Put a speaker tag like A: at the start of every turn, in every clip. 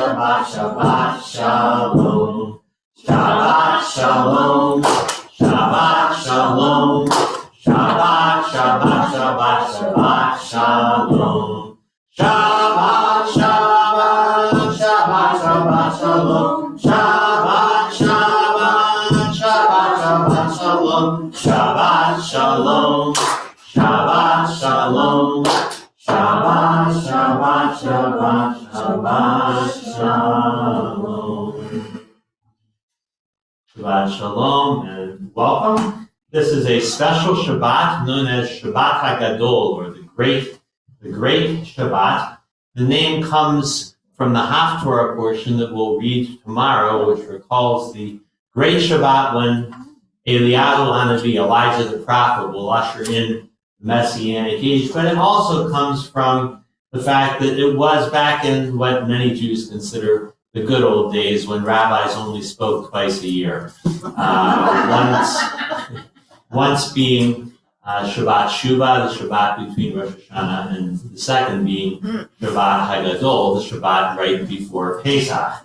A: Shabbat, Shabbat Shalom. Shabbat Shalom. Shabbat Shalom. Shabbat, Shabbat, Shabbat, Shabbat Shalom. Shabbat, Shabbat, Shabbat, Shabbat Shalom. Shabbat, Shabbat, Shabbat, Shabbat Shalom. Shabbat Shalom. Shabbat Shalom. Shabbat, Shabbat, Shabbat, Shabbat Shalom. Shabbat Shalom and welcome. This is a special Shabbat known as Shabbat HaGadol, or the Great Shabbat. The name comes from the Haftorah portion that we'll read tomorrow, which recalls the Great Shabbat when Eliyahu Hanavi, Elijah the prophet, will usher in the Messianic age. But it also comes from the fact that it was back in what many Jews consider the good old days when rabbis only spoke twice a year. Once being Shabbat Shuvah, the Shabbat between Rosh Hashanah, and the second being Shabbat HaGadol, the Shabbat right before Pesach.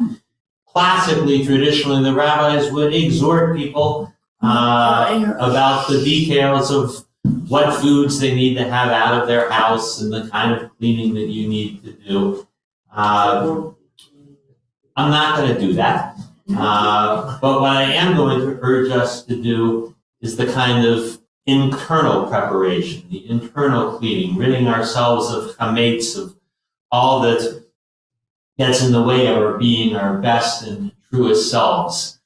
A: Classically, traditionally, the rabbis would exhort people about the details of what foods they need to have out of their house and the kind of cleaning that you need to do. I'm not going to do that. But what I am going to urge us to do is the kind of internal preparation, the internal cleaning, ridding ourselves of chametz, of all that gets in the way of our being our best and truest selves.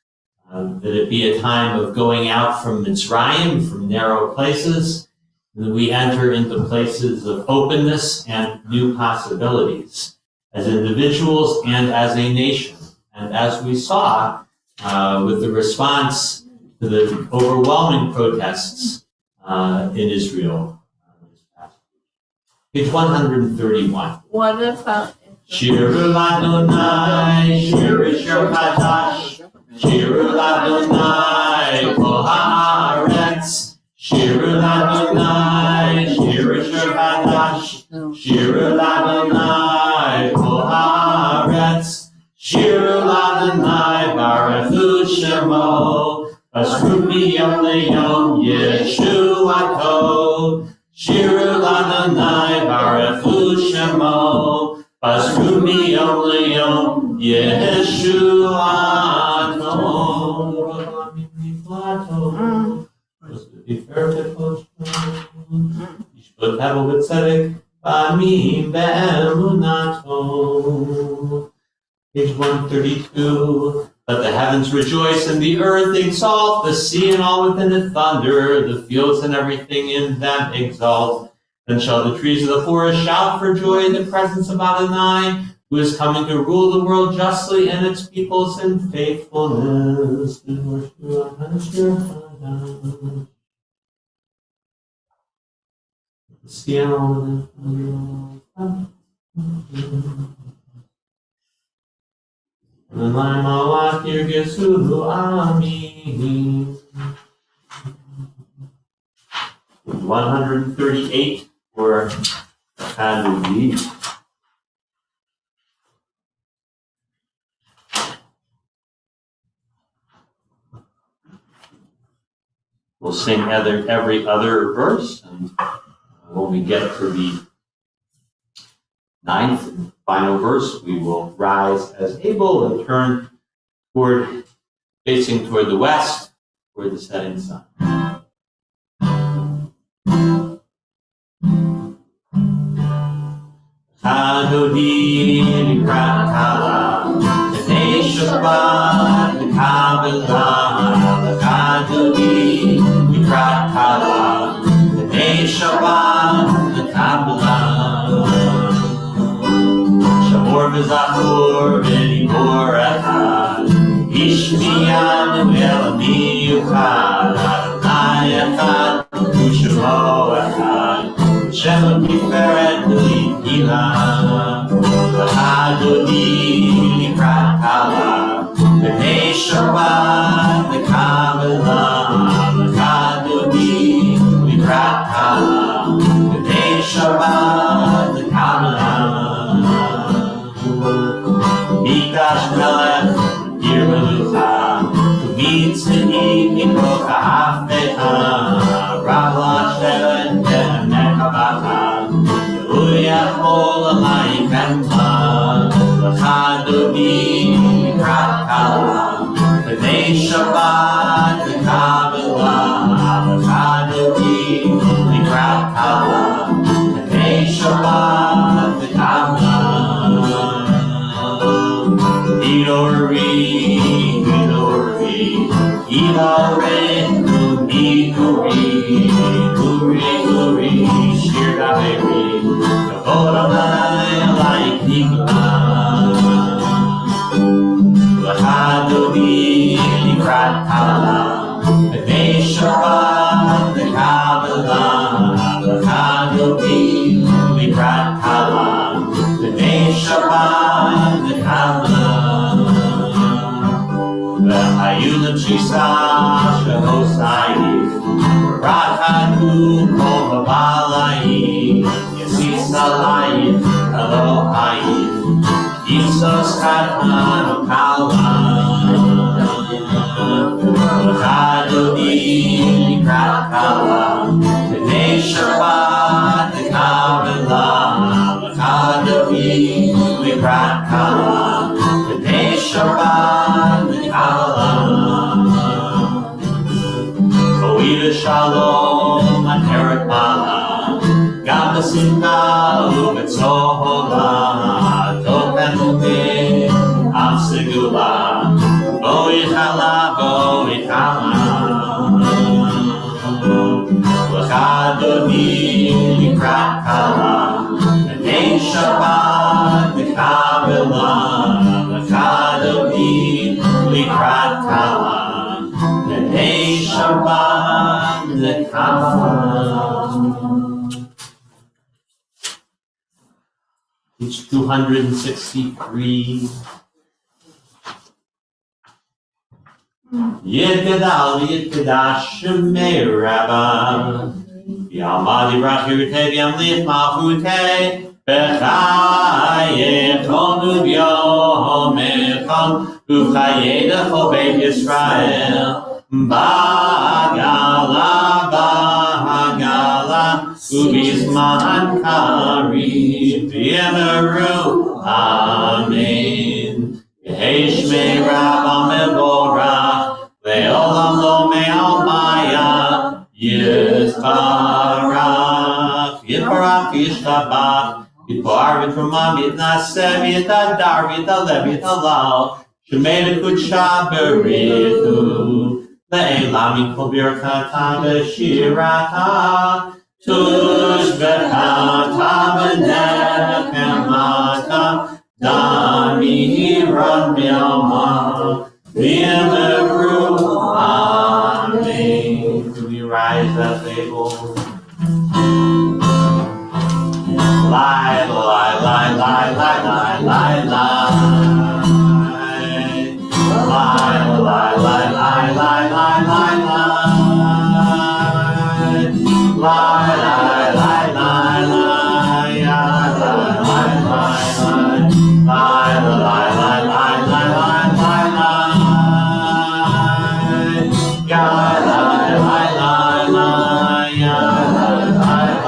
A: That it be a time of going out from Mitzrayim, from narrow places, and that we enter into places of openness and new possibilities as individuals and as a nation. And as we saw with the response to the overwhelming protests in Israel. Page 131.
B: What about
A: Shiru Ladonai, Shiru Shir Hadash, Shiru Ladonai, Kol Haaretz, Shiru Ladonai, Shiru Shir Hadash, Shiru Ladonai, Kol Haaretz, Shiru Ladonai, Baruch Shemo, Basru Miyom Leyom Yeshuato, Shiru Ladonai, Baruch Shemo, Basru Miyom Leyom Yeshuato. Yishbot Hevel B'Tzedek, B'Amim Be'emunato. Page 132. Let the heavens rejoice and the earth exalt, the sea and all within it thunder, the fields and everything in them exalt. Then shall the trees of the forest shout for joy in the presence of Adonai, who is coming to rule the world justly and its peoples in faithfulness. The sea and all within it thunder. And my mawat yirgesulu amin. 138 for Hallelujah. We'll sing every other verse, and when we get to the 9th and final verse, we will rise as able and turn facing toward the west, toward the setting sun. Adodi Likrat Kala, B'nei Shabbat, the Kabbalat, Adodi Likrat Kala, B'nei Shabbat, the Kabbalat, Shamor V'Zachor V'Nibor Echad, Ish Miyanu El Miyuchad, Adonai Echad, U'Shemo Echad, Shema Tiferet L'Hila, Adoni Likrat Kala, B'nei Shabbat, the Kabbalah, Adoni Likrat Kala, B'nei Shabbat, the Kabbalah. Mikdash Melech Yirmelucha Kumitzini Mikocha Hafecha Kabbalat Shabbat Kabbacha Uyachol Alayimcha L'chadomi Mikrat Kala B'nei Shabbat Kabbalah L'chadomi Mikrat Kala B'nei Shabbat Kabbalah Hidori Hilarechu Guri Shir Daveri Kavod Adonai Alayikra L'chadomi Likrat Kala B'nei Shabbat Kabbalah L'chadomi Likrat Kala B'nei Shabbat Kabbalah V'hayulim Shisa Shehosayis Rachanu Kol Babalayis Yasisalayis Elohayis Yisos Katan Okala L'chadomi Likrat Kala B'nei Shabbat Kabbalah L'chadomi Likrat Kala B'nei Shabbat Kabbalah Ko'ida Shalom Ateret Mala Gam B'simcha U'Betzohola Tochen U'Peh Am Segula Bo'ichala L'chadomi Likrat Kala B'nei Shabbat Kabbalah L'chadomi Likrat Kala B'nei Shabbat Kabbalah. Page 263. Yitkedash Shemei Rabba Yamadi Brachirte Yamlich Malchute Bechayechonu B'yomechon Uchayedecho Beit Yisrael Bagala Ubizman Kari V'yemeru Amen Yehei Shmei Rabba Mevorach Ve'olam lo me'almaya Yitbarach Yishtabach Yitbar V'trumam Yitnaseh Yitadar Yitalev Yitalal Shemei L'kudsha Berichu Le'elam Yikol Birchata V'shirata Tushbecha Tabenekemata Dami Hiran Mi'alma V'yemeru Amen. Do we rise as able? Lie, lie, lie, lie, lie, lie, lie, lie. Lie, lie, lie, lie, lie, lie, lie, lie. Lie, lie, lie, lie, lie, lie, lie, lie, lie. Lie, lie, lie, lie, lie, lie, lie, lie. Lie, lie, lie,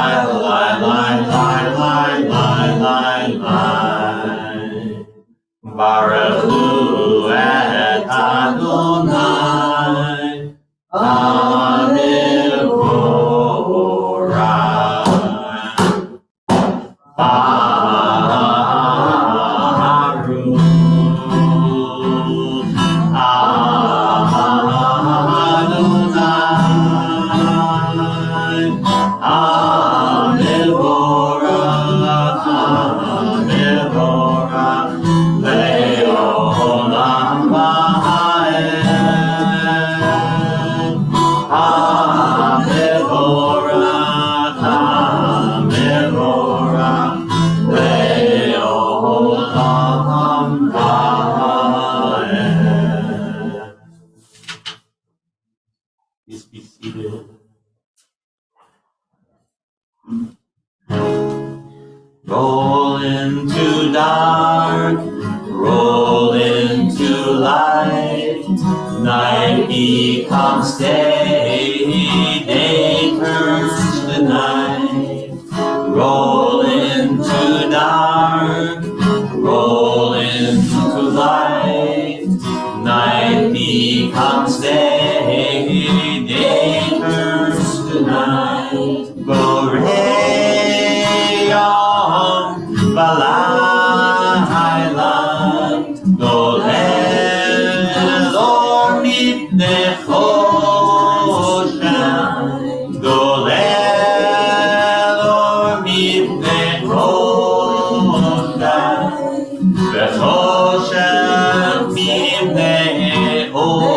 A: lie, lie, Baruch Hu et Adonai Amivorach Baruch Adonai Amivorach Amivorach Le'olam va'ed Amivorach Amivorach Le'olam va'ed. Please be seated. Roll into dark light. Night becomes day, day turns to night. Roll into dark, roll into light. Night becomes day, day turns to night. Boreon balayla, dolel or mipnei choshen, dolel or mipnei choshen, v'choshen mipnei or.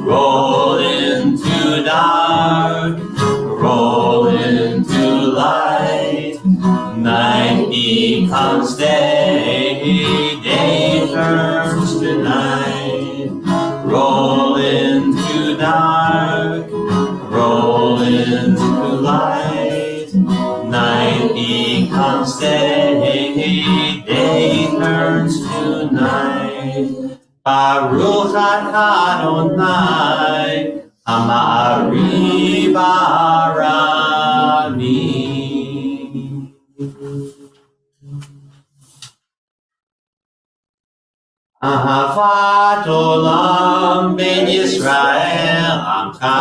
A: Roll into dark, roll into light. Night becomes day, day turns to night. Roll into dark, roll into light. Night becomes day, day turns to night. Baruch atah Adonai, Amari barani. Ahavat olam ben Yisrael amkavta,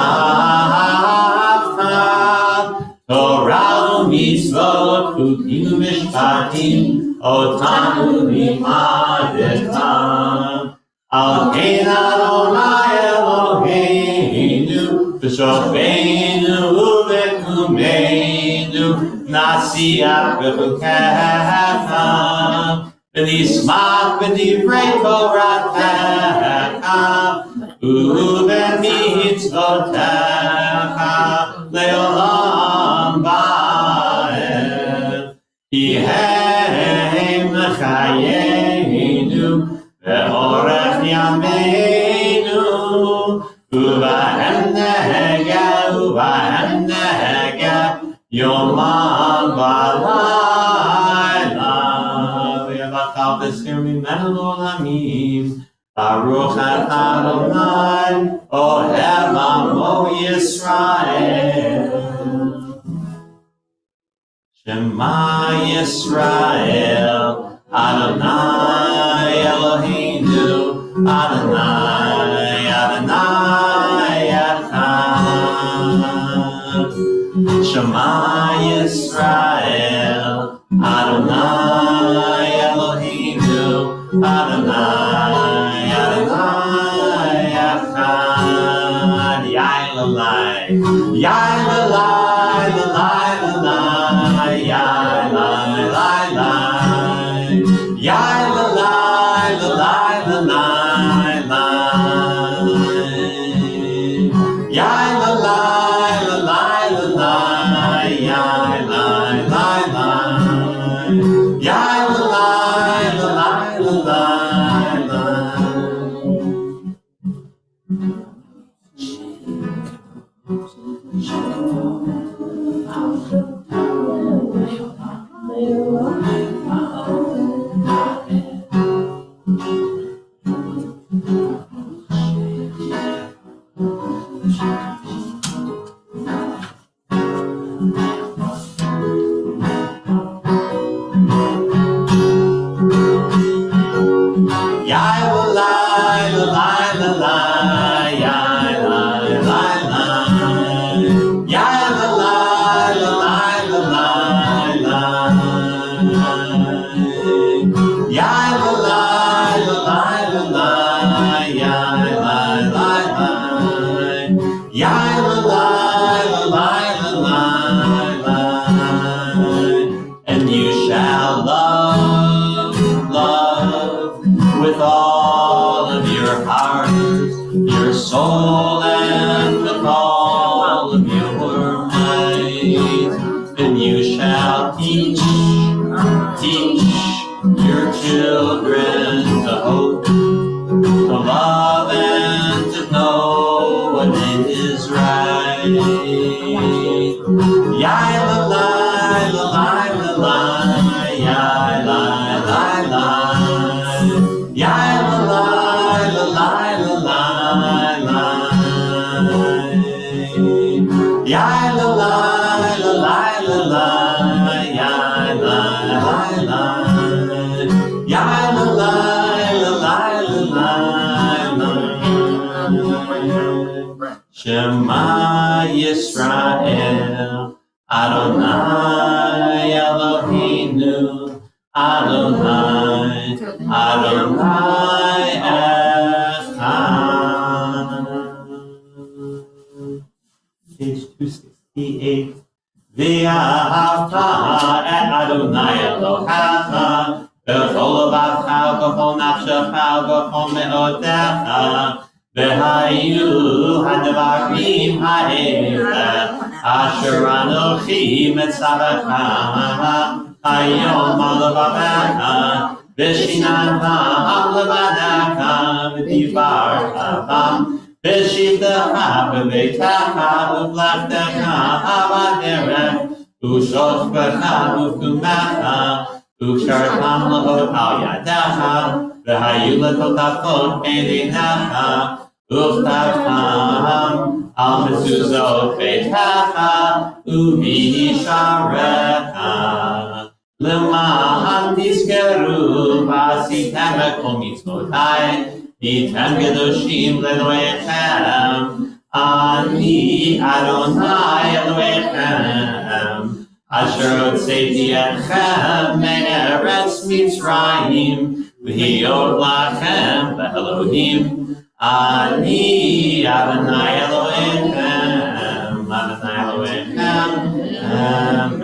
A: Torah u'mitzvot u'kim u'mishpatim otanu limadetam. Al kein Adonai Eloheinu, v'shofeinu u'v'kumeinu, nasiach b'chukecha, v'nismach b'divrei Toratecha, u'b'mitzvotecha, le'olam ba'ed. Pihem chayenu, ve'orech yameinu, uvahem nehega, yomam v'layla. V'yavachal v'zkir mimenu l'olamim, Baruch atah Adonai, ohev amo Yisrael. Shema Yisrael, Adonai Eloheinu, Adonai, Adonai Echad. Shema Yisrael, Adonai Eloheinu, Adonai, Adonai Echad. Yai lalai, yai lalai, lalai lalai, yai lai lai lai, yai lalai, lalai lalai lai, yai lalai, lalai lalai, yai lai lai lai, yai lalai, lalai lalai lai. And you shall love, love with all of your heart, your soul, and with all of your might. And you shall teach your children to hope, to love, and to know what is right. Yai lalai, lalai lalai, yai lai lai lai, Shema Yisrael, Adonai Eloheinu, Adonai, Adonai Echad. Page 268. V'ahavta et Adonai Elohecha, v'chol levacha, v'chol nafshecha, v'chol me'odecha, v'hayu hadvarim ha'ele, asher anochi metzavecha, hayom al levavecha, v'shinancha al levadecha, v'divarcha bam, v'shivtecha b'beitecha, u'vlechtecha b'derech, u'shoshbecha u'kumecha, u'kshartam lehot al yadecha, v'hayu letotafot b'einecha, u'chtavtam al mezuzot beitecha, u'b'yisharecha. L'ma'an tizkeru v'asitem et kol mitzvotai, V'tem kedoshim le'Elohechem, Ani Adonai Elohechem, Asher hotzeti etchem me'eretz Mitzrayim, v'hiyot lachem le'Elohim, Ani Adonai Elohechem, Adonai Elohechem, Amen.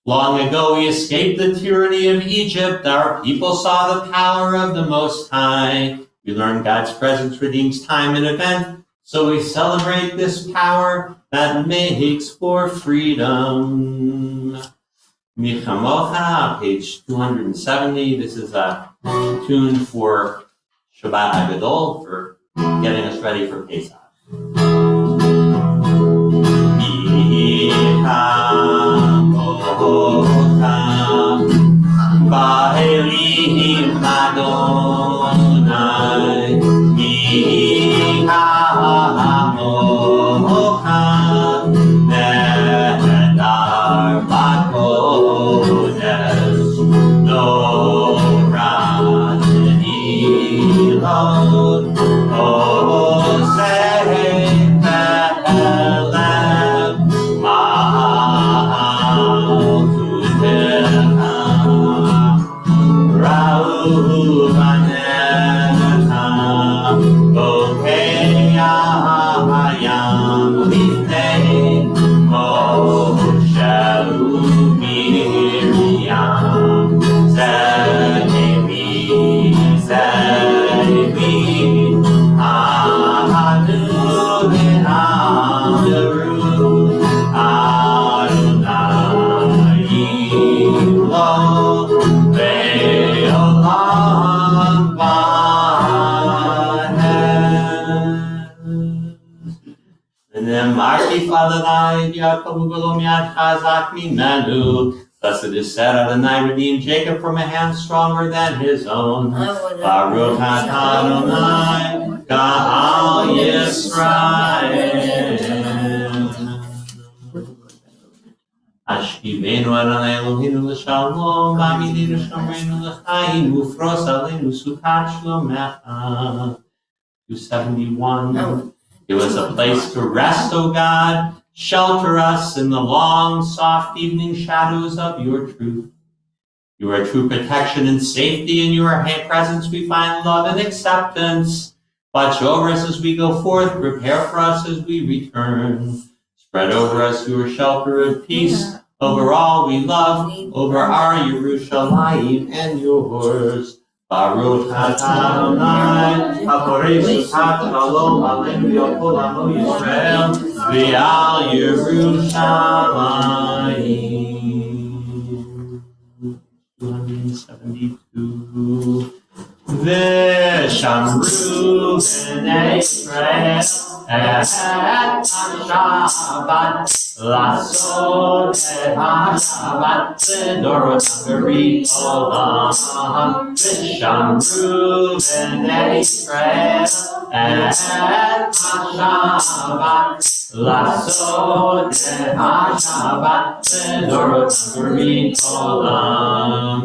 A: Long ago we escaped the tyranny of Egypt. Our people saw the power of the Most High. We learned God's presence redeems time and event, so we celebrate this power that makes for freedom. Michamocha, page 270. This is a tune for Shabbat Hagadol, for getting us ready for Pesach. Ba'elim Adonai, Yihamocha, Nehedar B'Kodesh, Norah Elot, Oseh Ve'elem, Blessed is said, Adonai redeemed Jacob from a hand stronger than his own. Baruch atah Adonai, Ga'al Yisrael. Ashkivenu Adonai Eloheinu l'shalom, v'amidinu shomreinu l'chaim, ufros aleinu sukat shlomecha. 271. Give us a place to rest, O God. Shelter us in the long, soft evening shadows of your truth. You are true protection and safety. In your presence we find love and acceptance. Watch over us as we go forth. Prepare for us as we return. Spread over us your shelter of peace. Over all we love. Over our Yerushalayim and yours. Baruch atah Adonai, haporei sukat shalom aleinu v'yokol amo Yisrael, v'al Yerushalayim. 272. V'shamru b'nei Yisrael השבת, לעשות את השבת לדורות הבאים עולם, ושמרו בני ישראל את השבת, לעשות את השבת לדורות הבאים עולם.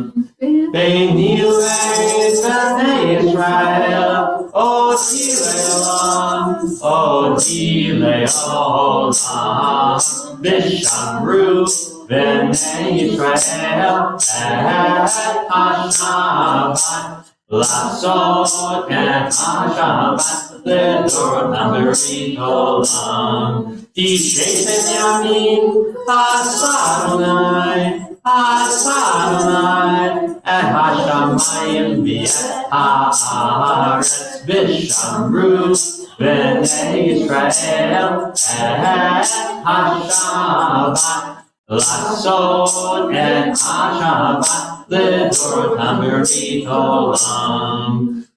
A: בני בני ישראל, אותי לעולם, אותי לעולם, ושמרו בני ישראל את השבת, לעשות את השבת לדורות הבאים עולם. תשעת ימים עשה אדוני, עשה אדוני את השמיים ואת הארץ, ושמרו בני ישראל את השבת, לעשות את השבת לדורות הבאים עולם.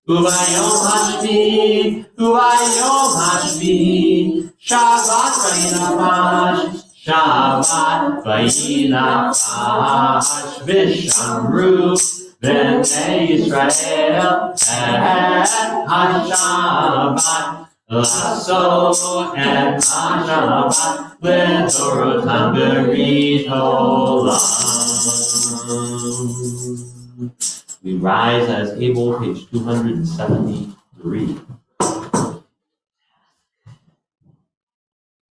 A: וביום השביעי, וביום השביעי, שבת וינפש, שבת וינפש, ושמרו בני ישראל את השבת, לעשות את השבת לדורות הבאים עולם. We rise as able, page 273.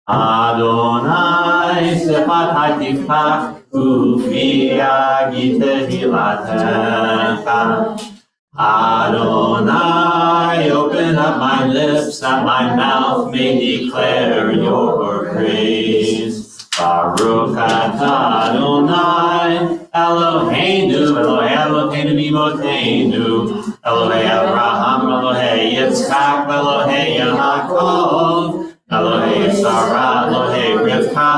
A: Adonai sefatai tiftach, ufi yagid tehilatecha. Adonai, open up my lips, that my mouth may declare your praise. Baruch atah Adonai, Eloheinu, Eloheinu b'moteinu, Elohei Abraham, Elohei Yitzchak, Elohei Yaakov, Elohei Sarah, Elohei Rivka,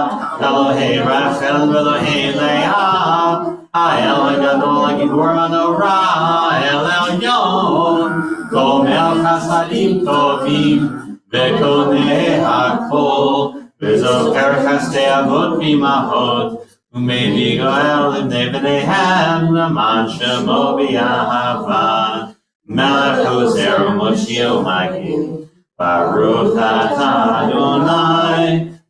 A: Elohei Rachel, Elohei Leah, Ha'el HaGadol HaGibor HaNorah, El Elyon, Gomel Chasadim Tovim, V'konei HaKol, V'zoker Chastei Avot V'imahot, U'mei Goel Livnei B'neihem, L'man Shemo B'yahava, Melech Ozer U'Moshio Magin, Baruch atah Adonai,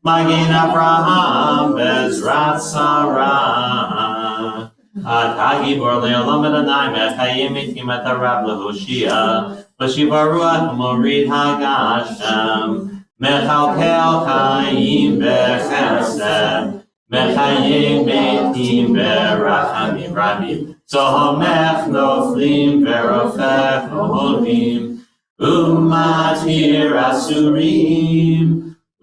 A: Magin Avraham Bezrat Sarah. Atah Gibor Le'olam Adonai, Mechayim Mitim et Arab Lehoshia, V'shiva Ruach Morid Hagashem, Mechalkel Chaim Bechesed, Mechayim Mitim Berachamim Rabim, Zohomech Noflim Verofech Oholim, Umatir Asurim,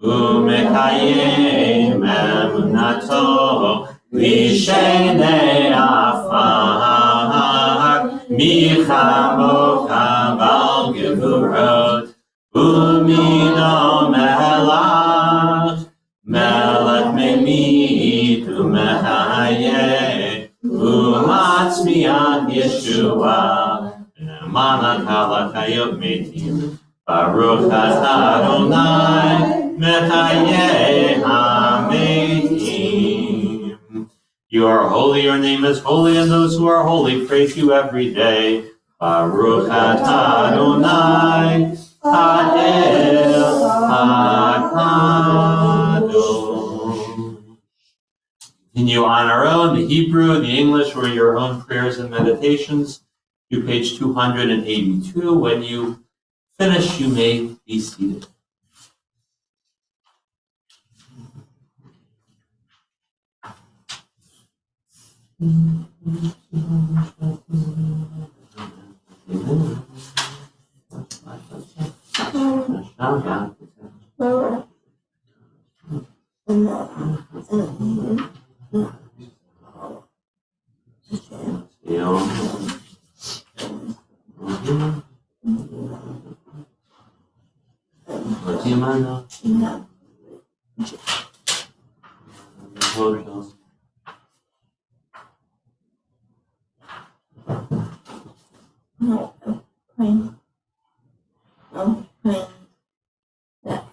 A: Umekayim Emunato, Lishenei Afar, Michamo Kabal Gevurot, Umino Melach, Melech Memit Umehayeh, Umatzmiat Yeshua, Manat halachayot metim, Baruch atah Adonai, Mechayeh hametim. You are holy, your name is holy, and those who are holy praise you every day. Baruch atah Adonai, Ha'el HaKadosh. Continue on our own, the Hebrew, the English, or your own prayers and meditations. To page 282. When you finish, you may be seated.
B: No, I'm praying. I'm praying that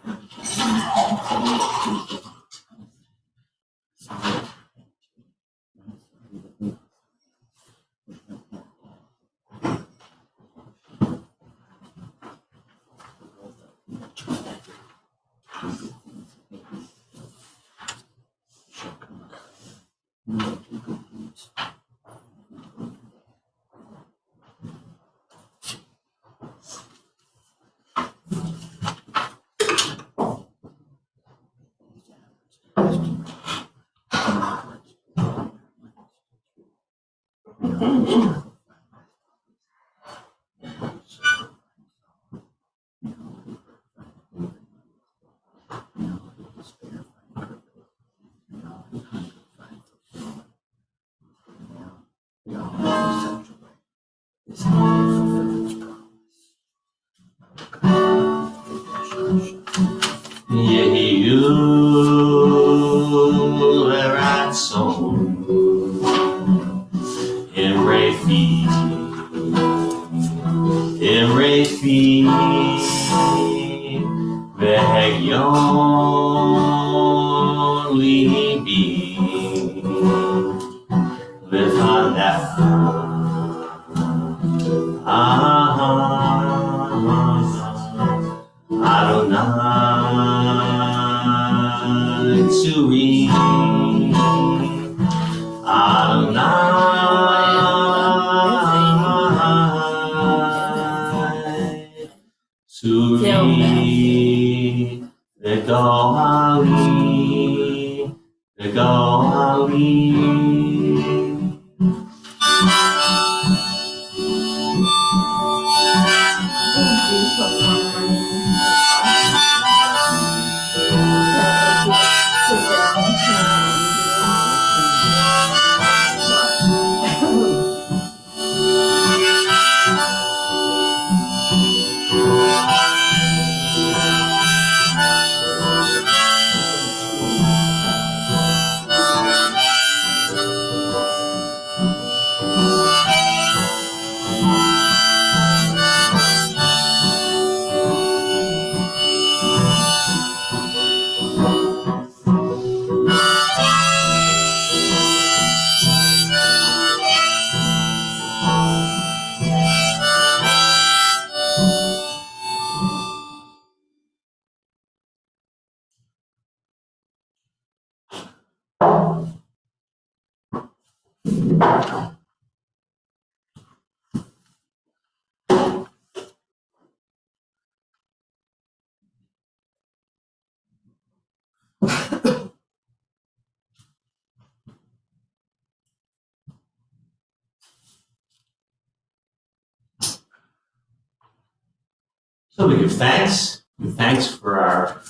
A: So we give thanks. Give thanks for our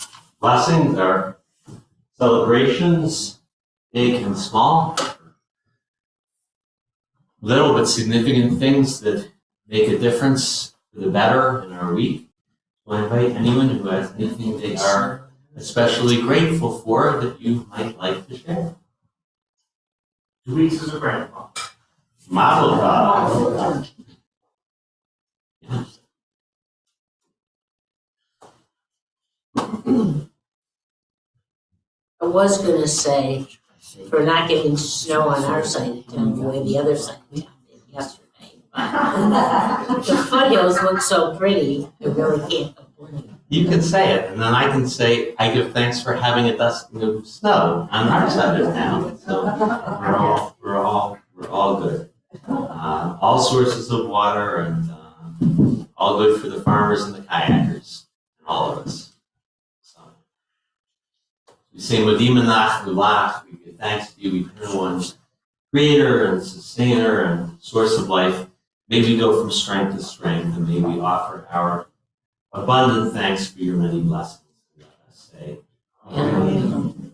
A: blessings, our celebrations, big and small, little but significant things that make a difference for the better in our week. So I invite anyone who has anything they are especially grateful for that you might like to share.
B: 2 weeks as a grandpa.
A: Mazel tov. Yes.
C: I was gonna say, for not getting snow on our side of town, the way the other side of town did yesterday. The foothills look so pretty, I really can't complain.
A: You can say it, and then I can say, I give thanks for having a dusting of snow on our side of town. So we're all good. All sources of water, and all good for the farmers and the kayakers, and all of us. So we say Modimanach Lulach, we give thanks to you, eternal one, creator and sustainer and source of life. May we go from strength to strength, and may we offer our abundant thanks for your many blessings. Let us say Amen.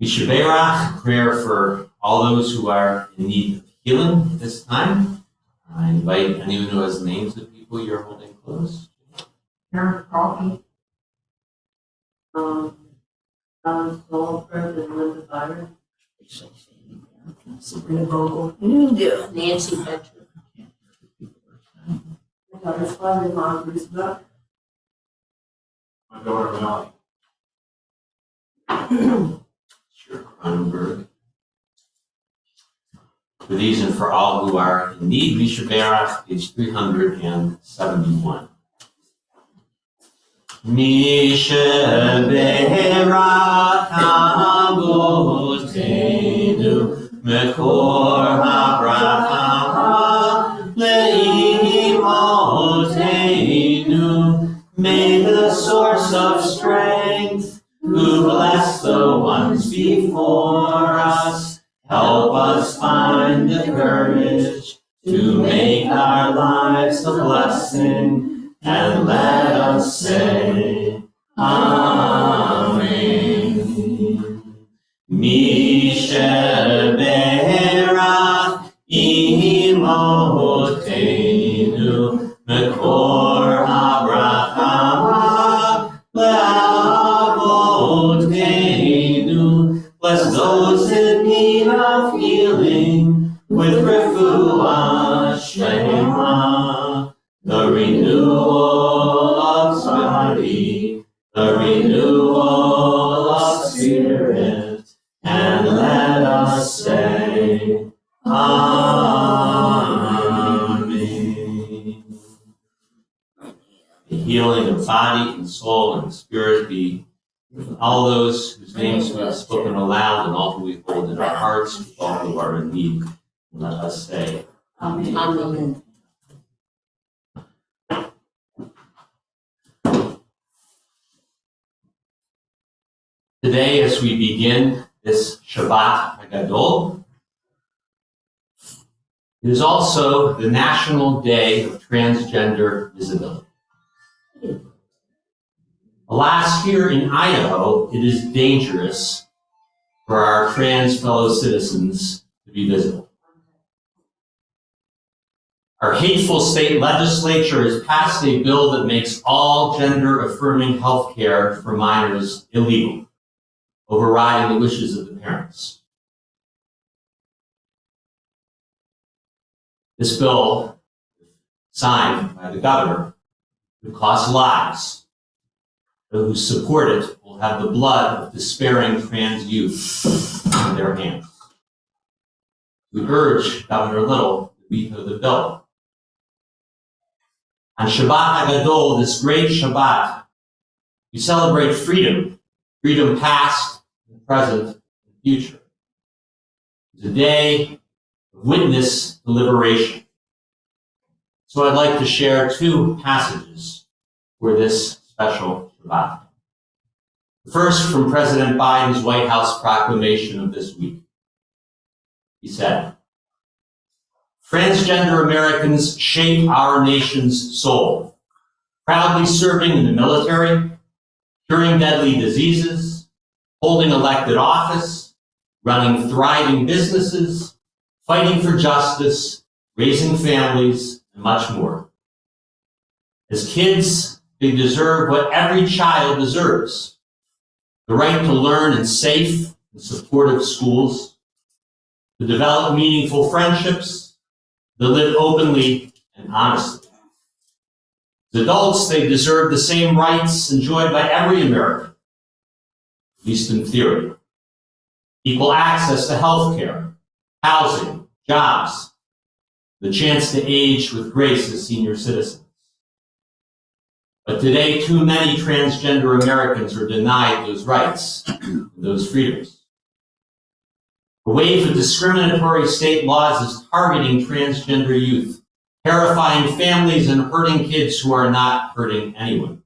A: Yishaberach, prayer for all those who are in need of healing at this time. I invite anyone who has names of people you're holding close.
D: Karen Coffey, Don Solfred, and Linda Byron. Sabrina Vogel.
C: Nancy Petcher.
D: My daughter's father-in-law, Bruce Buck.
B: My daughter Melanie.
A: Sure, Cronenberg. For these and for all who are in need, Mishaberach, page 371. Mishaberach Avos מקור הברכה לאמותינו. May the source of strength, who bless the ones before us, help us find the courage to make our lives a blessing, and let us say, Amen. Misheberach imotenu, Mekor habracha le'avotenu. Bless those in need of healing with refuah shlema, the renewal of body, the renewal of spirit, and let us say, Amen. The healing of body and soul and spirit be with all those whose names we have spoken aloud and all who we hold in our hearts, with all who are in need. And let us say,
D: Amen.
C: Amen.
A: Today, as we begin this Shabbat Hagadol, it is also the National Day of Transgender Visibility. Alas, here in Idaho, it is dangerous for our trans fellow citizens to be visible. Our hateful state legislature has passed a bill that makes all gender-affirming health care for minors illegal, overriding the wishes of the parents. This bill, signed by the governor, would cost lives. Those who support it will have the blood of despairing trans youth in their hands. We urge Governor Little to veto the bill. On Shabbat Hagadol, this great Shabbat, we celebrate freedom, freedom past, and present, and future. It's a day of witness to liberation. So I'd like to share two passages for this special Shabbat. The first from President Biden's White House proclamation of this week. He said, "Transgender Americans shape our nation's soul, proudly serving in the military, curing deadly diseases, holding elected office, running thriving businesses, fighting for justice, raising families, and much more. As kids, they deserve what every child deserves: the right to learn in safe and supportive schools, to develop meaningful friendships, to live openly and honestly. As adults, they deserve the same rights enjoyed by every American, at least in theory: equal access to health care, housing, jobs, the chance to age with grace as senior citizens. But today, too many transgender Americans are denied those rights and those freedoms. A wave of discriminatory state laws is targeting transgender youth, terrifying families and hurting kids who are not hurting anyone.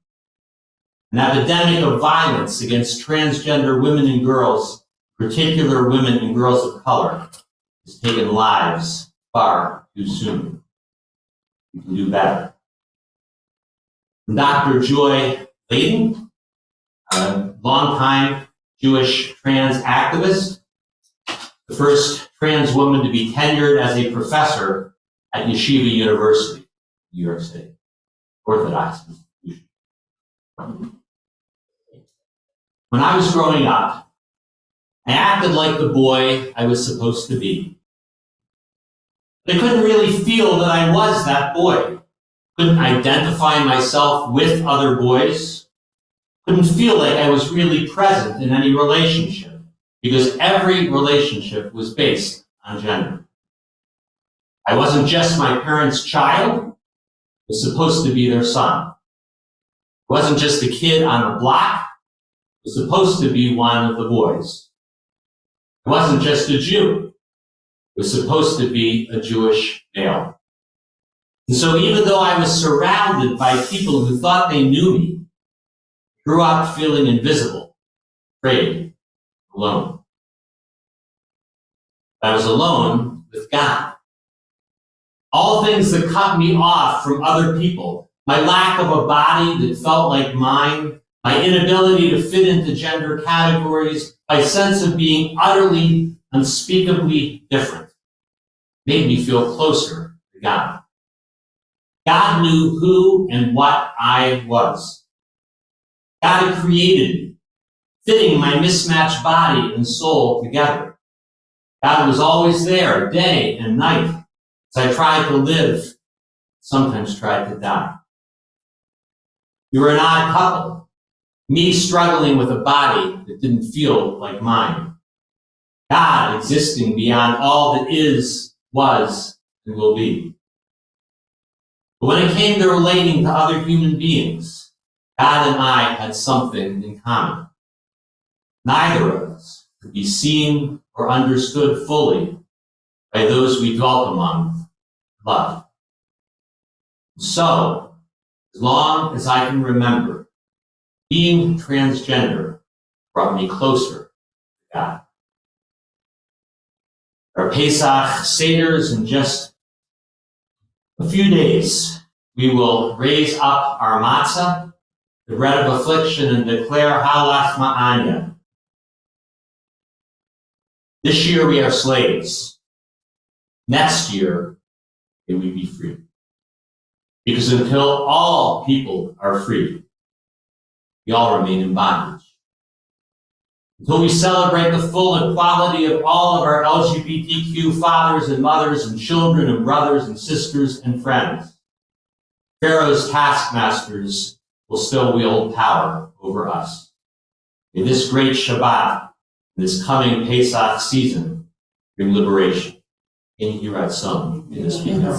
A: An epidemic of violence against transgender women and girls, particular women and girls of color, has taken lives far too soon. We can do better." From Dr. Joy Layden, a longtime Jewish trans activist, the first trans woman to be tenured as a professor at Yeshiva University, New York City, Orthodox institution. When I was growing up, I acted like the boy I was supposed to be. But I couldn't really feel that I was that boy. Couldn't identify myself with other boys. Couldn't feel like I was really present in any relationship, because every relationship was based on gender. I wasn't just my parents' child, I was supposed to be their son. I wasn't just a kid on the block, I was supposed to be one of the boys. I wasn't just a Jew. It was supposed to be a Jewish male. And so even though I was surrounded by people who thought they knew me, I grew up feeling invisible, afraid, alone. I was alone with God. All things that cut me off from other people, my lack of a body that felt like mine, my inability to fit into gender categories, my sense of being utterly, unspeakably different, made me feel closer to God. God knew who and what I was. God had created me, fitting my mismatched body and soul together. God was always there, day and night, as I tried to live, sometimes tried to die. We were an odd couple, me struggling with a body that didn't feel like mine. God existing beyond all that is, was, and will be. But when it came to relating to other human beings, God and I had something in common. Neither of us could be seen or understood fully by those we dwelt among, loved. So, as long as I can remember, being transgender brought me closer to God. Our Pesach Seders in just a few days, we will raise up our matzah, the bread of affliction, and declare Halach Ma'anya. This year we are slaves. Next year, may we be free. Because until all people are free, we all remain in bondage. Until we celebrate the full equality of all of our LGBTQ fathers and mothers and children and brothers and sisters and friends, Pharaoh's taskmasters will still wield power over us. In this great Shabbat, in this coming Pesach season, bring liberation. In Yirat Song, in this speaker.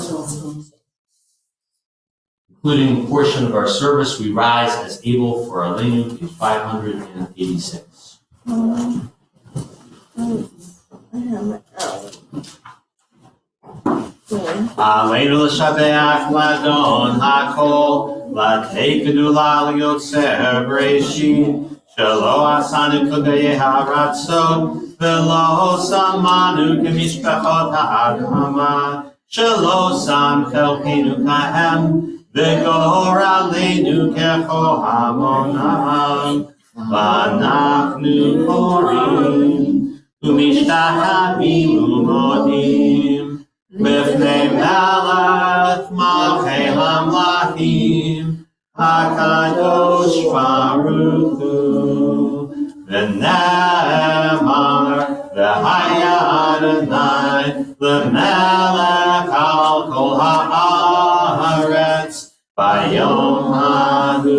A: Including a portion of our service, we rise as able for Aleinu, page 586.
E: Aleinu l'shabeach l'adon hakol, l'tei gedula l'yotzer b'reishit, shelo asanu k'gayei haratzot, v'lo samanu k'mishpachot ha'adhama, shelo sam chelpenu kahem, v'gor aleinu kecho hamonam, v'anachnu korim, u'mishtachavim u'modim, B'fnei melech malchei hamlachim, HaKadosh Baruch Hu, v'nemar, v'haya Adonai, l'melech al kol ha'aretz, v'yom hahu,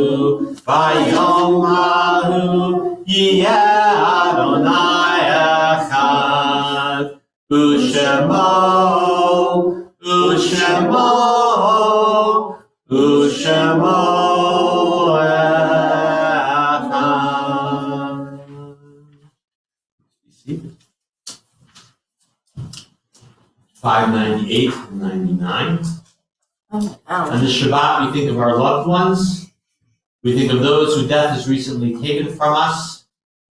E: yiyeh Adonai echad, Ushemo echad.
A: Be seated. 598 and 99. On this Shabbat, we think of our loved ones. We think of those whose death is recently taken from us,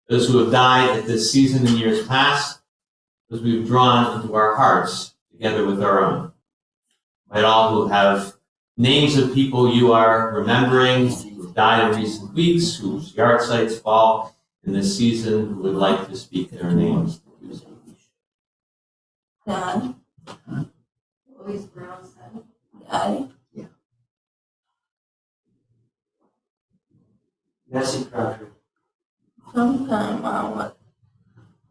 A: those who have died at this season in years past, those we've drawn into our hearts together with our own. Might all who have names of people you are remembering who have died in recent weeks, whose yard sites fall in this season, who would like to speak their names.
F: God,
D: Louise Brown said.
F: God,
B: Nessie Crabtree.
F: sometime I was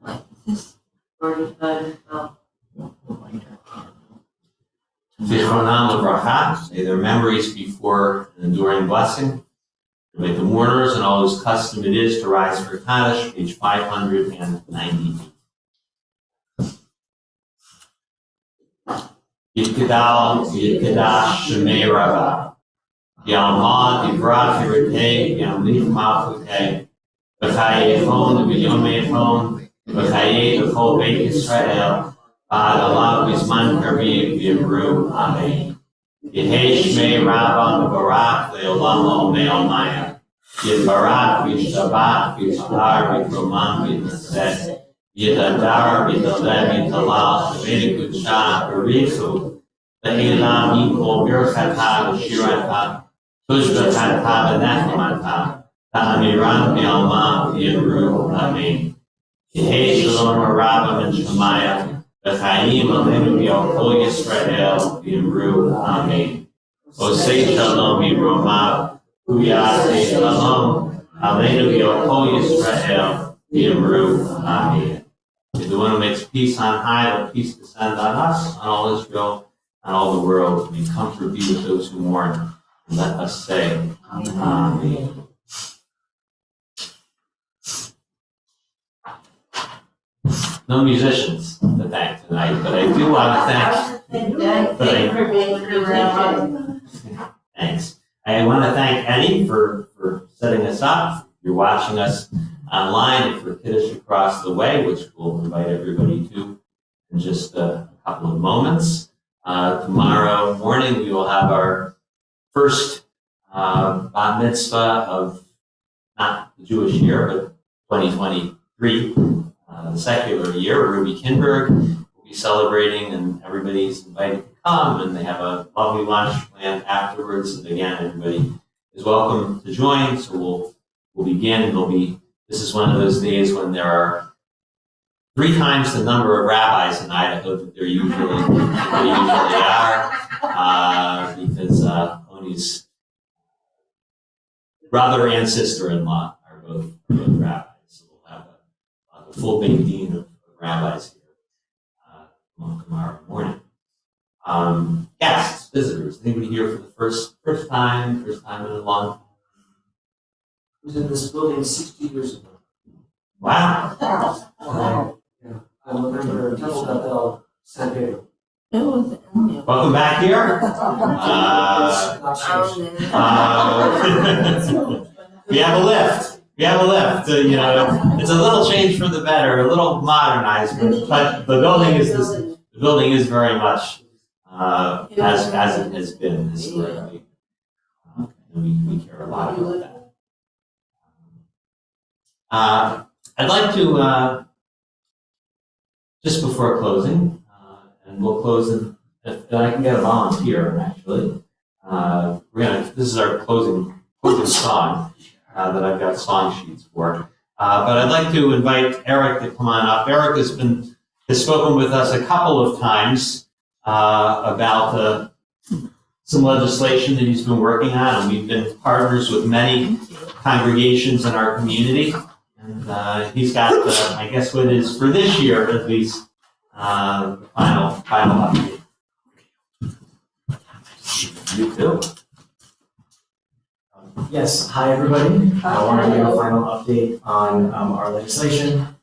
F: like this.
D: Marty Feigenfeld.
A: Zichronam Livracha, may their memories be for an enduring blessing. May the mourners and all whose custom it is to rise for Kaddish, page 598. Yitkedal, Yitkadash, Shemei Rabbah. Yalma, Divrach, Yiratei, Yamlich Malchutei. B'chayechon, V'yomechon, וחיי בכל בית ישראל, ועד עליו בזמן קריב יאמרו אמן. יהי שמי רבא מבורך לעולם לעולמי עולמיה. יתברך וישתבח וישמר ויתרומם ויתנשא. יתהדר ויתעלה ויתהלל שווה לקודשה בריחו. לעילם מכל ברכתה ושירתה. תושבחתה ונחמתה. תאמירן בעלמא ויאמרו אמן. יהי שלום רבא מן שמיא. וחיים עלינו ועל כל ישראל ויאמרו אמן. עושה שלום במרומיו, הוא יעשה שלום עלינו ועל כל ישראל ויאמרו amen. May the one who makes peace on high, let peace descend on us, on all Israel, on all the world. May comfort be with those who mourn. And let us say, amen. No musicians to thank tonight, but I do want to thanks. I want to thank Eddie for setting us up. If you're watching us online and for Kiddush across the way, which we'll invite everybody to in just a couple of moments. Tomorrow morning, we will have our first bat mitzvah of not the Jewish year, but 2023. The secular year. Ruby Kinberg will be celebrating, and everybody's invited to come, and they have a lovely lunch planned afterwards. And again, everybody is welcome to join. So we'll begin. This is one of those days when there are 3 times the number of rabbis in Idaho that there usually are, because Oni's brother and sister-in-law are both rabbis. Full baked dean of rabbis here tomorrow morning. Guests, visitors, anybody here for the first time in a long time?
G: I was in this building 60 years ago.
A: Wow.
G: I remember Temple Bethel, San Pedro.
F: It was in there.
A: Welcome back here. We have a lift. It's a little change for the better, a little modernized, but the building is very much as it has been historically. And we care a lot about that. I'd like to just before closing, and we'll close if I can get a volunteer actually. This is our closing song. That I've got song sheets for. But I'd like to invite Eric to come on up. Eric has spoken with us a couple of times about some legislation that he's been working on, and we've been partners with many congregations in our community. And he's got, I guess what is, for this year at least, the final update. You too.
H: Yes, hi everybody. I want to give a final update on our legislation.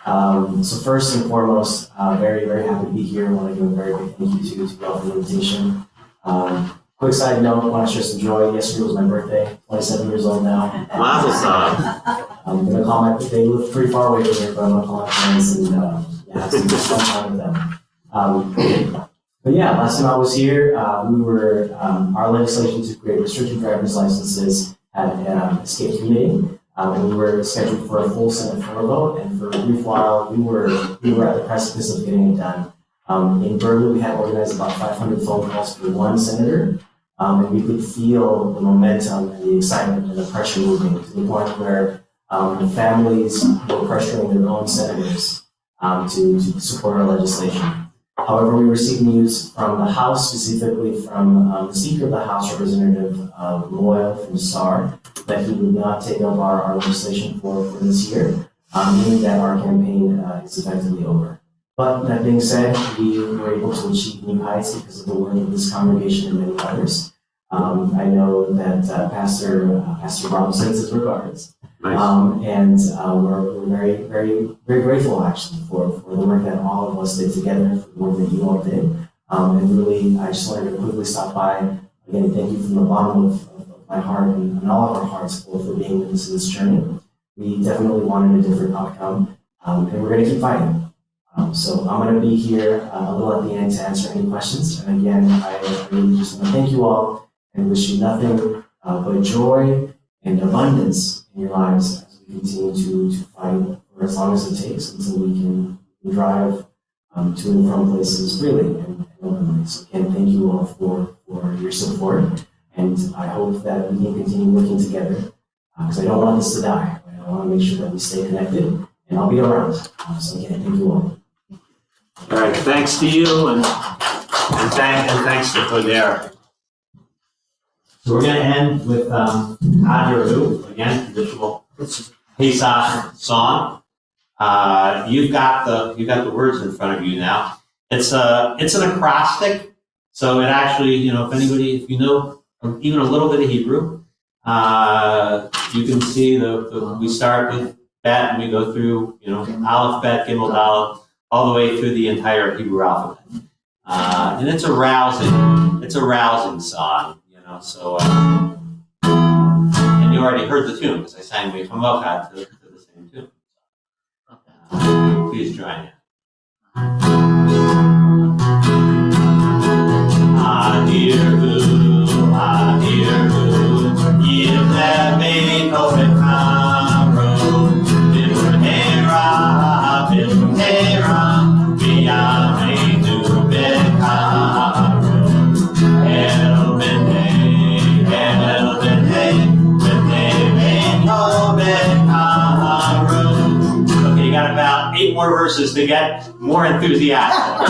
H: So first and foremost, very, very happy to be here. I want to give a very big thank you to you all for the invitation. Quick side note, I want to share some joy. Yesterday was my birthday, 27 years old now.
A: Mazel tov.
H: I'm going to call they live pretty far away from here, but I'm going to call my friends and have some fun time with them. But yeah, last time I was here, our legislation to create restricted driver's licenses had escaped committee, and we were scheduled for a full Senate floor vote, and for a brief while, we were at the precipice of getting it done. In Berkeley, we had organized about 500 phone calls for one senator, and we could feel the momentum and the excitement and the pressure moving to the point where the families were pressuring their own senators to support our legislation. However, we received news from the House, specifically from the Speaker of the House, Representative Loyal from SAR, that he would not take up our legislation for this year, meaning that our campaign is effectively over. But that being said, we were able to achieve new heights because of the work of this congregation and many others. I know that Pastor Rob sends his regards.
A: Nice.
H: And we're very, very, very grateful actually for the work that all of us did together, for the work that you all did. And really, I just wanted to quickly stop by. Again, thank you from the bottom of my heart and all of our hearts for being with us in this journey. We definitely wanted a different outcome. and we're going to keep fighting. So I'm going to be here a little at the end to answer any questions. And again, I really just want to thank you all and wish you nothing but joy and abundance in your lives as we continue to fight for as long as it takes until we can drive to and from places freely and openly. So again, thank you all for your support. And I hope that we can continue working together because I don't want this to die. Right? I want to make sure that we stay connected, and I'll be around. So again, thank you all.
A: All right, thanks to you and thanks to Kodera. So we're going to end with Adiru, again, traditional Pesach song. You've got the words in front of you now. It's an acrostic, so it actually, if you know even a little bit of Hebrew, you can see we start with Bet and we go through, Aleph, Bet, Gimel, Dalet, all the way through the entire Hebrew alphabet. And it's a rousing song, so, and you already heard the tune because I sang Mechamocha to the same tune. Please join me. Adiru, Yivne Beito Bekaru, Bimhera, Biyameinu Bekaru, El Bene, Beito Bekaru. Okay, you got about 8 more verses to get more enthusiastic.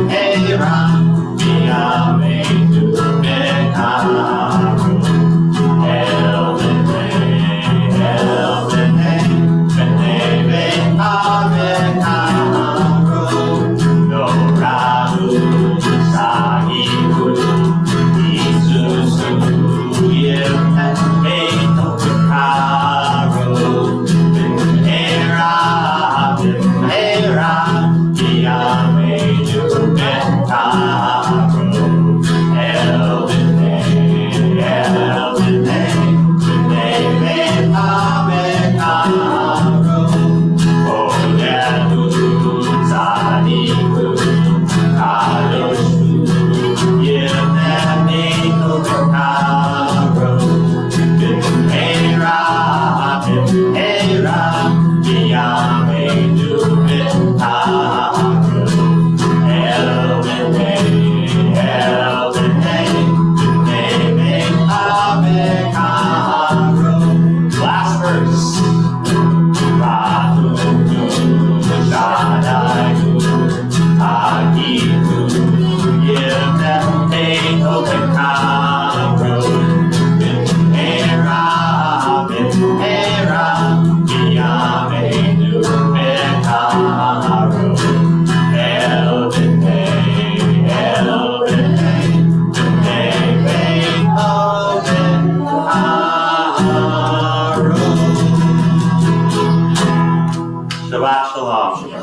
E: Hey, Ra,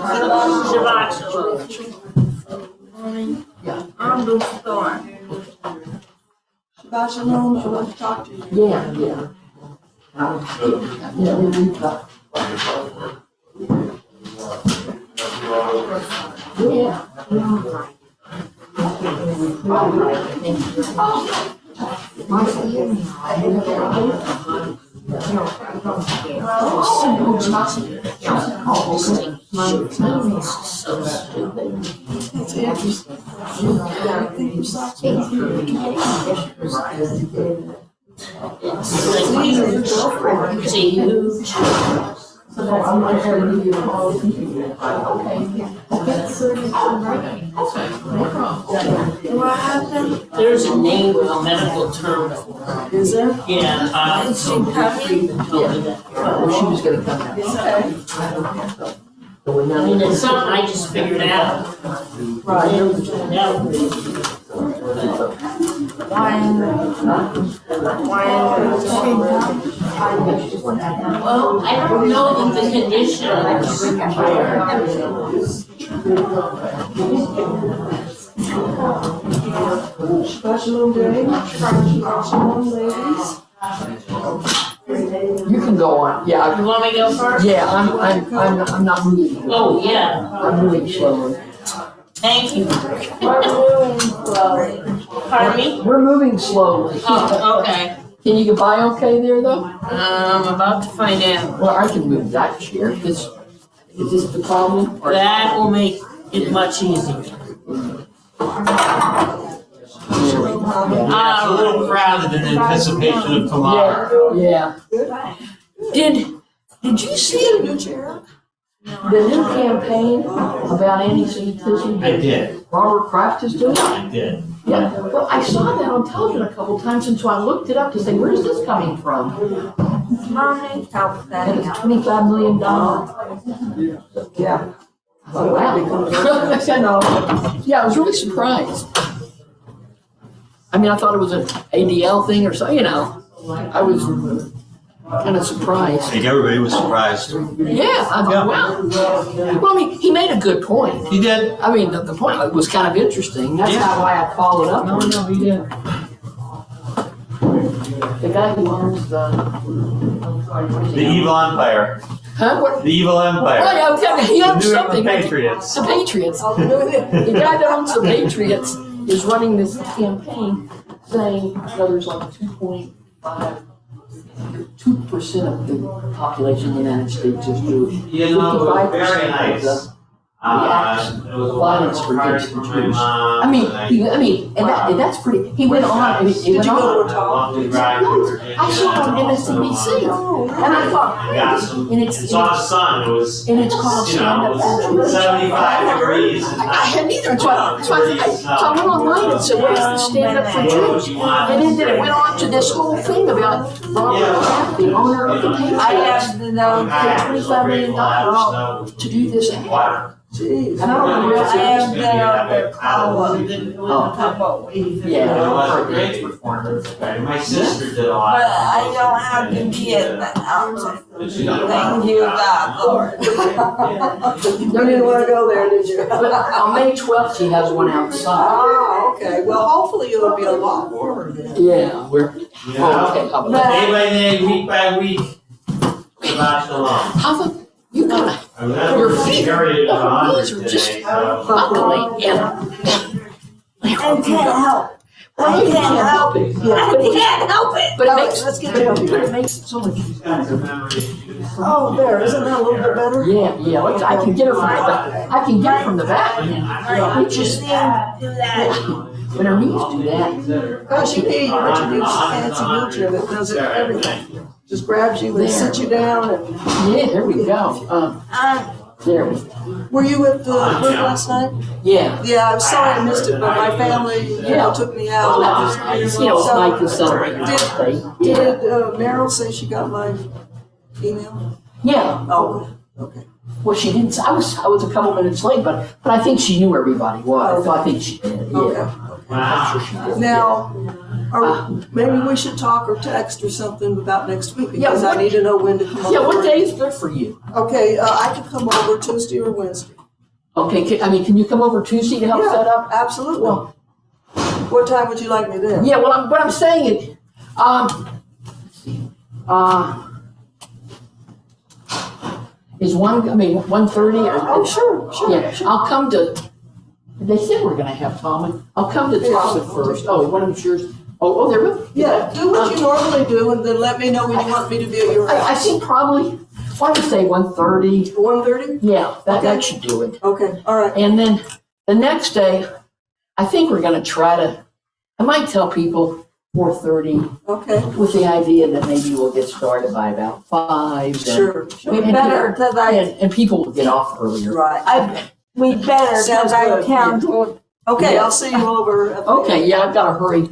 C: Shabbat shalom.
F: I'm the store.
I: Shabbat shalom, I want to talk to you. It's interesting. I think your socks are
C: It's a huge.
F: What happened?
C: There's a name, a medical term for it.
I: Is there?
C: Yeah,
F: Is she coming?
C: told me that.
G: Well, she was gonna come down.
F: Okay.
C: I mean, it's something I just figured out.
I: Right.
C: Well, I don't know that the conditions.
I: Shabbat shalom day. Shabbat shalom ladies.
G: You can go on, yeah,
C: You want me to go first?
G: yeah, I'm not moving.
C: Oh, yeah,
G: I'm moving slowly.
C: thank you.
F: We're moving slowly.
C: Pardon me?
G: We're moving slowly.
C: Oh, okay.
G: Can you get by okay there though?
C: I'm about to find out.
G: Well, I can move that chair. Is this the problem? Or-
C: That will make it much easier.
G: There we go.
A: Yeah, it's a little crowded in anticipation of tomorrow.
G: Yeah. Did you see
I: New chair.
G: the new campaign about anti-Semitism
A: I
G: that
A: did,
G: Robert Kraft is doing?
A: I did.
G: Yeah, well, I saw that on television a couple times, and so I looked it up to say, where's this coming from?
F: Mommy, help that
G: And it's
F: out.
G: $25 million.
I: Yeah.
G: Oh, wow. I said, no. Yeah, I was really surprised. I mean, I thought it was an ADL thing or so, you know. I was kind of surprised.
A: I think everybody was surprised.
G: Yeah, I thought, wow. Well, I mean, he made a good point.
A: He did.
G: I mean, the point was kind of interesting. That's
A: Yeah.
G: why I followed up.
A: No, he did.
G: The guy who owns the.
A: The evil empire.
G: Huh? What?
A: The evil empire.
G: Oh, yeah, okay, he
A: The
G: owns
A: New
G: something.
A: England Patriots.
G: The Patriots. The guy that owns the Patriots is running this campaign saying, there's like 2.5, 2% of the population of the United States is Jewish.
A: You know, it was
G: 55%
A: very
G: of
A: nice.
G: the
A: It was a
G: violence
A: wonderful party
G: against
A: for
G: the
A: my
G: Jews.
A: mom.
G: I mean, and that's pretty, he went on, he went on. I saw it on MSNBC, and I thought,
A: Got
G: hey,
A: some,
G: and
A: and saw the sun, it was,
G: and it's called
A: you
G: Stand
A: know,
G: Up
A: it
G: for
A: was
G: Jews.
A: 75 degrees and
G: I hadn't either, so I went online and said, where's the Stand Up for Jews? And then it went on to this whole thing about Robert Kraft, the owner of the
F: I
G: Patriots,
F: have to know.
G: paid $25 million to do this ad.
I: Jeez.
G: And I don't know
F: I have
G: where
F: been on their call in a
G: Oh.
F: couple of weeks.
G: Yeah,
A: It was
G: for
A: a great
G: dance
A: performance. My sister did a lot.
F: But I don't have to be at the outside. Thank you, God, Lord.
I: You didn't want to go there, did you?
G: But on May 12th, she has one outside.
I: Oh, okay. Well, hopefully it'll be a lot warmer then.
G: Yeah, we're,
A: You
G: oh,
A: know,
G: okay, how about
A: day by day, week by week. Shabbat shalom.
G: How the, you gotta
A: I was at
G: Your
A: the
G: feet,
A: area of
G: your
A: 100
G: knees are just
A: today, so.
G: buckling and.
F: I can't help.
G: Well, you can't help it. Yeah, but it,
F: can't help it.
G: but it
I: No,
G: makes,
I: let's get
G: but
I: down.
G: it makes it so much.
I: Oh, there, isn't that a little bit better?
G: Yeah, I can get her from the back. I can get her from the back. It just,
F: Do that.
G: when her knees do that.
I: Gosh, you need to use a fancy wheelchair that does it everything. Just grabs you and sits you down and,
G: Yeah, there we go. There we,
I: were you at the group last night?
G: yeah.
I: Yeah, I'm sorry I missed it, but my family, took me out.
G: You know, it's nice to celebrate your birthday.
I: Did Meryl say she got my email?
G: Yeah.
I: Oh, okay.
G: Well, she didn't. I was a couple minutes late, but I think she knew everybody was. So I think she did. Yeah.
I: Okay.
G: I'm sure she did.
I: Now, maybe we should talk or text or something about next week because
G: Yeah,
I: I need to know when to come over.
G: Yeah, what day is good for you?
I: Okay, I can come over Tuesday or Wednesday.
G: Okay, can you come over Tuesday to help
I: Yeah.
G: set up?
I: Absolutely.
G: Well,
I: What time would you like me there?
G: yeah, well, what I'm saying is, let's see, is 1:30 or?
I: Oh, sure.
G: Yeah, I'll come to, they said we're gonna have Tom, I'll come to Tom first. Oh, one of them's yours. Oh, they're really?
I: Yeah, do what you normally do and then let me know when you want me to be at your
G: I
I: house.
G: think probably, why don't we say 1:30?
I: 1:30?
G: Yeah,
I: Okay.
G: that should do it.
I: Okay, all right.
G: And then the next day, I think we're gonna try to, I might tell people 4:30
I: Okay,
G: with the idea that maybe we'll get started by about 5.
I: sure.
F: We better, cause
G: And people will get off earlier.
I: Right.
F: we better,
I: Sounds
F: cause I
I: good.
F: can't.
I: Okay, I'll see you over. at the-
G: Okay, yeah, I've gotta hurry.